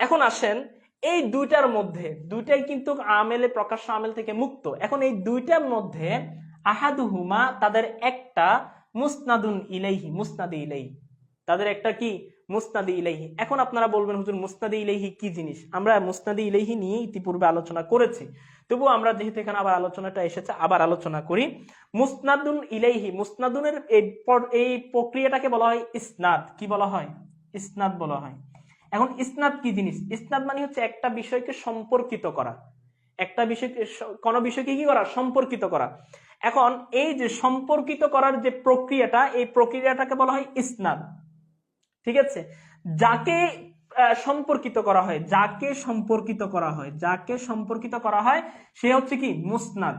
এখন আসেন এই দুইটার মধ্যে, দুইটাই কিন্তু আমেলে প্রকাশ্য আমেল থেকে মুক্ত। এখন এই দুইটার মধ্যে আহাদুহুমা, তাদের একটা মুসনাদুন ইলাইহি, মুসনাদে ইলাইহি, তাদের একটা কি মুসনাদে ইলাইহি। এখন আপনারা বলবেন হুজুর মুসনাদে ইলাইহি কি জিনিস? আমরা মুসনাদে ইলাইহি নিয়ে ইতিপূর্বে আলোচনা করেছি, তবুও আমরা যেহেতু এখানে আবার আলোচনাটা এসেছে আবার আলোচনা করি। মুসনাদুন ইলাইহি, মুসনাদুনের এই প্রক্রিয়াটাকে বলা হয় ইসনাদ। কি বলা হয়? ইসনাদ বলা হয়। এখন ইসনাদ কি জিনিস? ইসনাদ মানে হচ্ছে একটা বিষয়কে সম্পর্কিত করা, একটা বিষয়কে, কোন বিষয়কে কি করা? সম্পর্কিত করা। এখন এই যে সম্পর্কিত করার যে প্রক্রিয়াটা, এই প্রক্রিয়াটাকে বলা হয় ইসনাদ। ঠিক আছে? যাকে সম্পর্কিত করা হয়, যাকে সম্পর্কিত করা হয়, যাকে সম্পর্কিত করা হয় সে হচ্ছে কি মুসনাদ,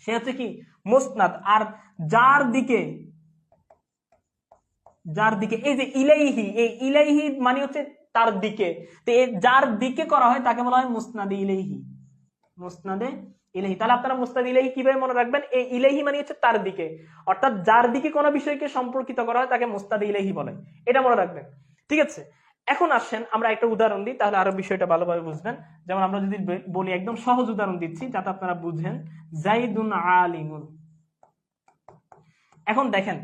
সে হচ্ছে কি মুসনাদ। আর যার দিকে, যার দিকে এই যে ইলাইহি, এই ইলাইহি মানে হচ্ছে তার দিকে, তো যার দিকে করা হয় তাকে বলা হয় মুসনাদে ইলাইহি, মুসনাদে ইলাইহি। তাহলে আপনারা মুসনাদে ইলাইহি কিভাবে মনে রাখবেন? এই ইলাইহি মানে হচ্ছে তার দিকে, অর্থাৎ যার দিকে কোনো বিষয়কে সম্পর্কিত করা হয় তাকে মুসনাদে ইলাইহি বলে, এটা মনে রাখবেন। ঠিক আছে? এখন আসেন আমরা একটা উদাহরণ দিই, তাহলে আরো বিষয়টা ভালোভাবে বুঝবেন। যেমন আমরা যদি বলি, একদম সহজ উদাহরণ দিচ্ছি যাতে আপনারা বুঝেন। জাইদুন আলিমুন। এখন দেখেন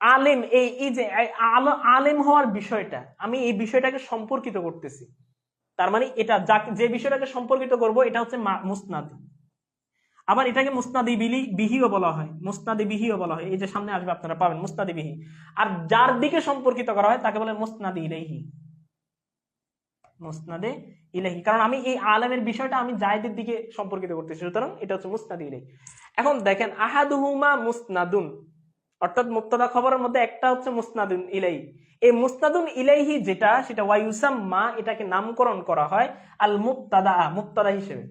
আলেম, এই যে আলেম হওয়ার বিষয়টা, আমি এই বিষয়টাকে সম্পর্কিত করতেছি, তার মানে এটা যে বিষয়টাকে সম্পর্কিত করব এটা হচ্ছে মুসনাদ। আবার এটাকে মুসনাদি বিহিও বলা হয়, মুসনাদি বিহিও বলা হয়। এই যে সামনে আসবে আপনারা পাবেন মুসনাদি বিহি। আর যার দিকে সম্পর্কিত করা হয় তাকে বলে মুসনাদি ইলাইহি, মুসনাদে ইলাইহি। কারণ আমি এই আলেমের বিষয়টা আমি জায়েদের দিকে সম্পর্কিত করতেছি, সুতরাং এটা হচ্ছে মুসনাদি ইলাইহি। এখন দেখেন আহাদুহুমা মুসনাদুন, অর্থাৎ মুবতাদা খবরের মধ্যে একটা হচ্ছে মুসনাদুন ইলাইহি। এই মুসনাদুন ইলাইহি যেটা, সেটা ওয়ায়ুসাম্মা, এটাকে নামকরণ করা হয় আল মুবতাদা, মুবতাদা হিসেবে।